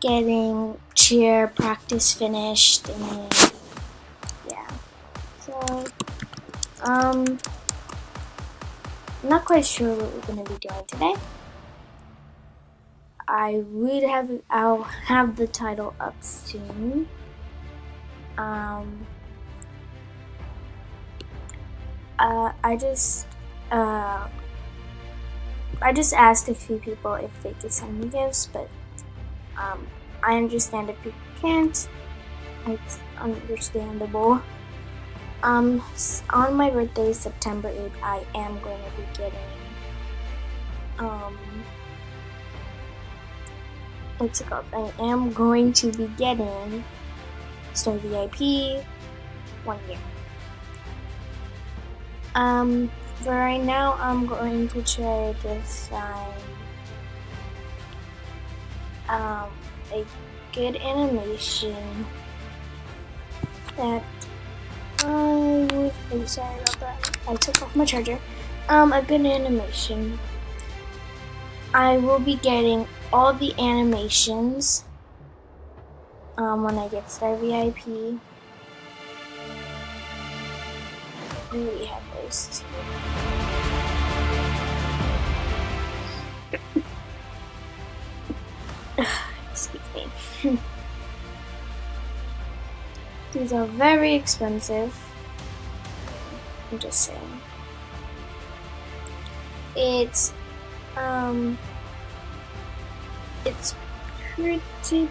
getting cheer practice finished, and yeah. So, I'm not quite sure what we're gonna be doing today. I'll have the title up soon. I just asked a few people if they could send me gifts, but I understand if people can't. It's understandable. On my birthday, September 8th, I am going to be getting what's it called? I am going to be getting Star VIP 1 year. For right now, I'm going to try to find a good animation that sorry about that. I took off my charger. A good animation. I will be getting all the animations when I get Star VIP. I already have those too. Excuse me. These are very expensive. I'm just saying. It's pretty cheap.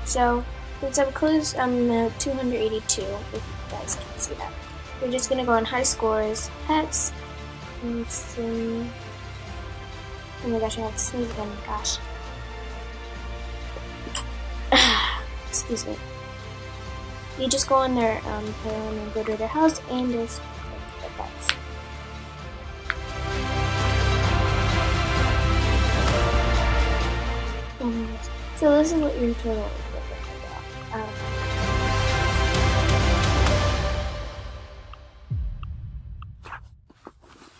So since I'm close, I'm 282. If you guys can see that, we're just gonna go on high scores, pets, and see. Oh my gosh, I have to sneeze again. Gosh. Excuse me. You just go on their phone and go to their house and just click the pets. So this is what your total is looking like.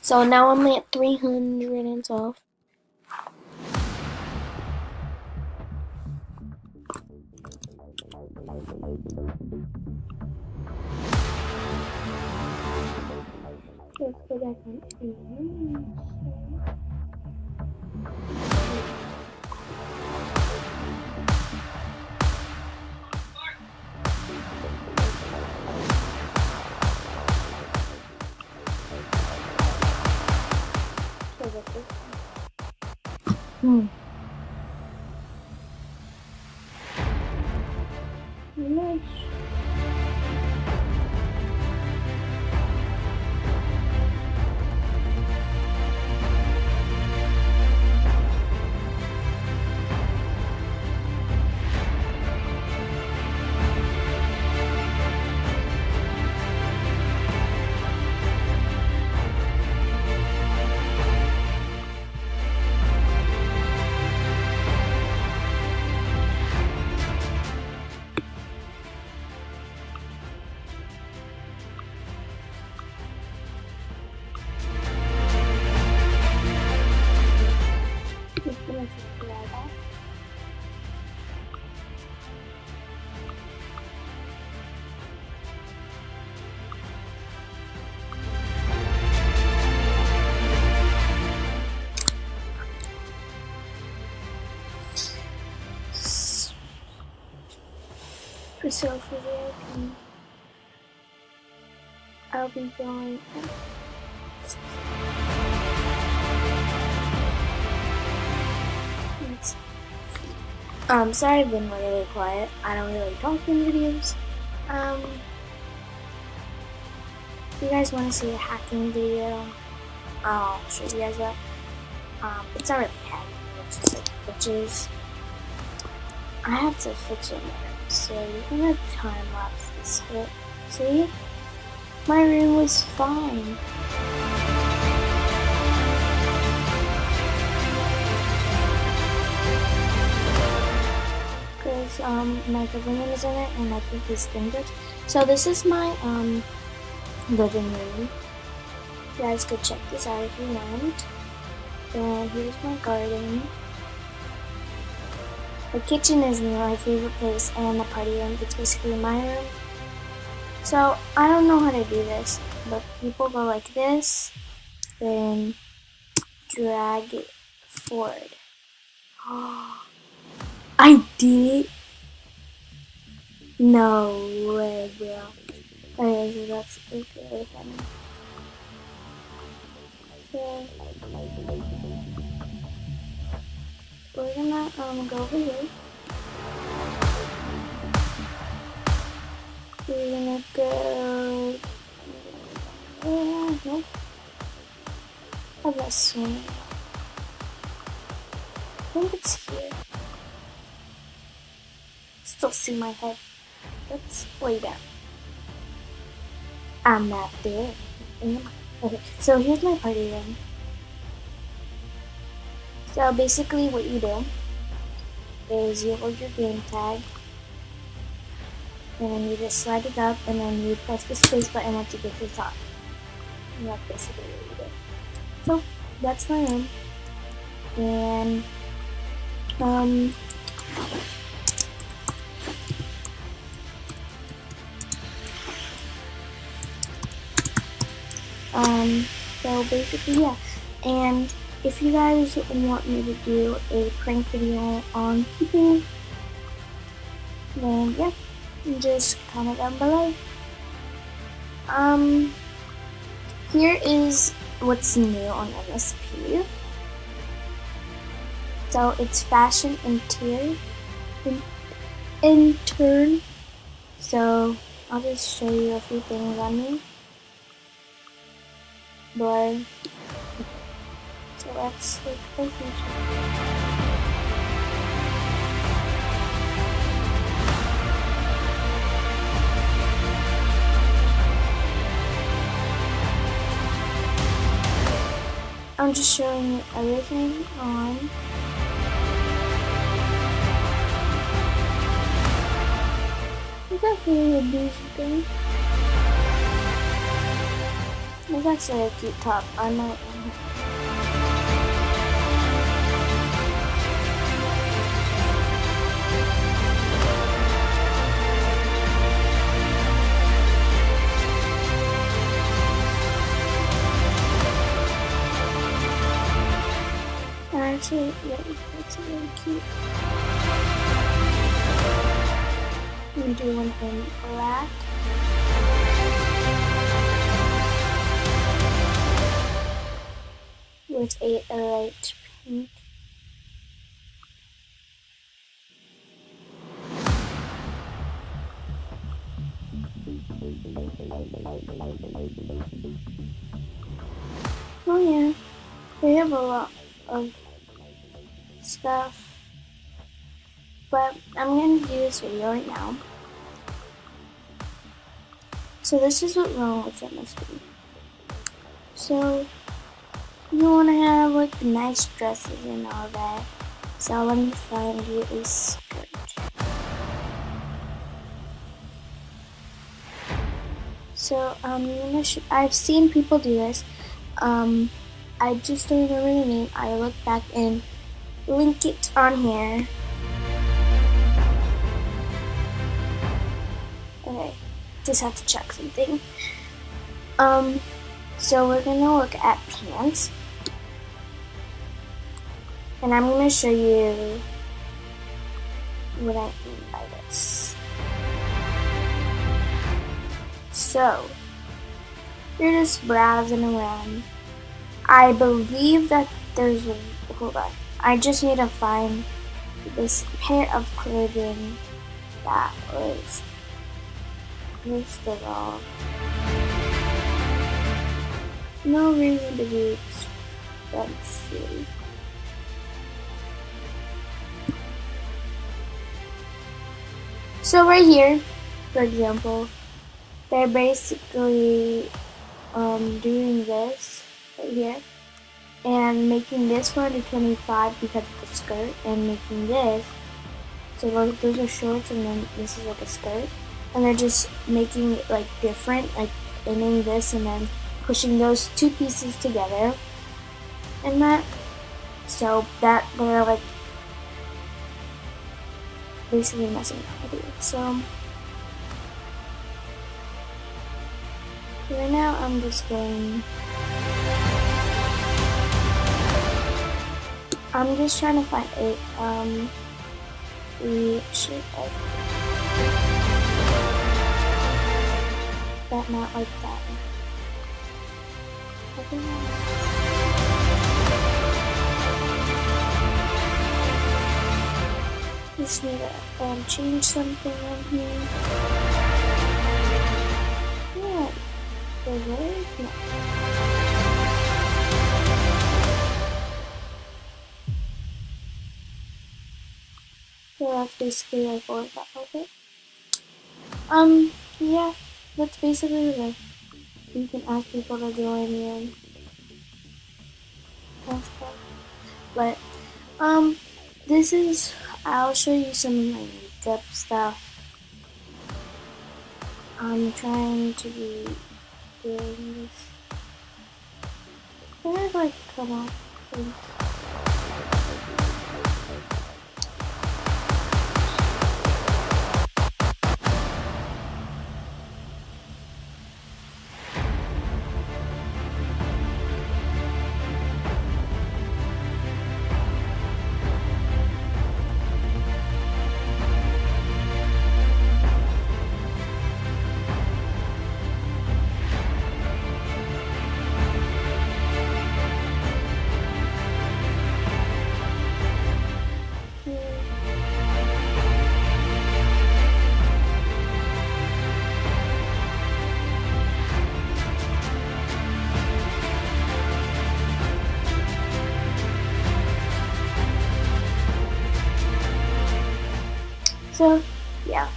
So now I'm at 312. Let's go back on. Nice. So for VIP, I'll be going. Sorry I've been really quiet. I don't really talk in videos. If you guys want to see a hacking video, I'll show you guys that. It's not really hacking, it's just like glitches. I have to fix it later. So we're gonna time lapse this bit. See? My room was fine. Because my government is in it and I think he's fingered. So this is my living room. You guys could check this out if you want. And here's my garden. The kitchen is my favorite place, and the party room is basically my room. So I don't know how to do this, but people go like this, then drag it forward. I did it! No way, bro. Okay, so that's really funny. So we're gonna go over here. We're gonna go. No. How about swimming? I think it's here. Still see my head. Let's way down. I'm not there. Okay, so here's my party room. So basically what you do is you hold your game tag, and then you just slide it up, and then you press the space button once you get to the top. And that's basically what you do. So that's my room. And so basically, yeah. And if you guys want me to do a prank video on people, then yeah, just comment down below. Here is what's new on MSP. So it's fashion intern. So I'll just show you a few things on me. But so that's like the future. I'm just showing you everything on. It's actually a decent thing. It's actually a cute top. I might. Actually, yeah, that's really cute. I'm gonna do one in black. With a light pink. Oh yeah, we have a lot of stuff, but I'm going to do this video right now. So this is what wrong with MSP. So you want to have like nice dresses and all that. So let me find you a skirt. So I've seen people do this. I just don't remember the name. I look back and link it on here. Okay, just have to check something. So we're gonna look at pants, and I'm gonna show you what I mean by this. So you're just browsing around. I believe that there's a, hold on. I just need to find this pair of clothing that was, first of all, no reason to be expensive. So right here, for example, they're basically doing this right here and making this for under 25 because of the skirt, and making this, so like those are shorts and then this is like a skirt, and they're just making it like different, like ending this and then pushing those two pieces together, and that, so that they're like basically messing around with you. So right now I'm just trying to find a shape like that, not like that. Just need to change something on here. Yeah, the word? No. So that's basically like all of that. Okay. Yeah, that's basically it. You can ask people to join you and that's fun. But this is, I'll show you some of my makeup stuff. I'm trying to be doing this. Can I like come off? So, yeah.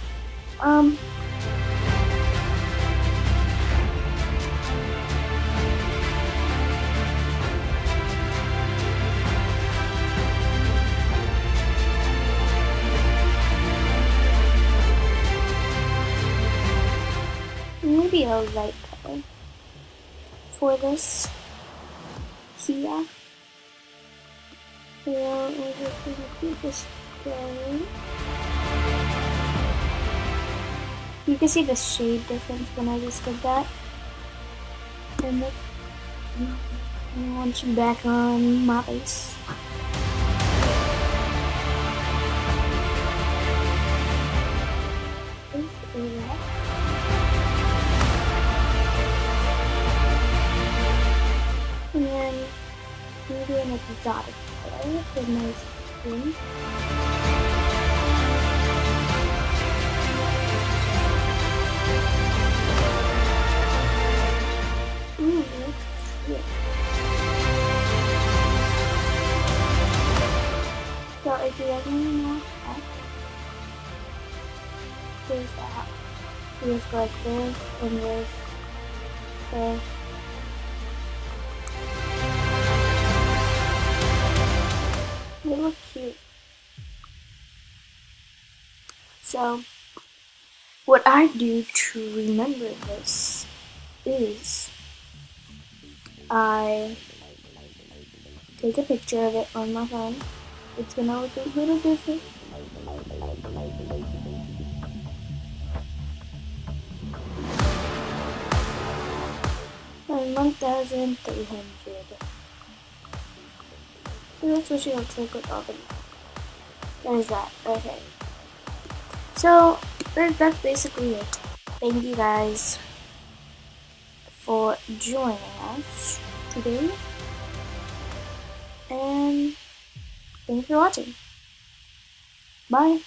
Maybe a light color for this here. Or we're just gonna keep this going. You can see the shade difference when I just did that. And then I want you back on my face. And then maybe an exotic color for my skin. Ooh, looks cute. So if you guys want to know that, there's that. You just go like this and this. So they look cute. So what I do to remember this is I take a picture of it on my phone. It's gonna look a little different. And 1,300. So that's what she looks like with all the. There's that. Okay. So that's basically it. Thank you guys for joining us today. And thanks for watching. Bye.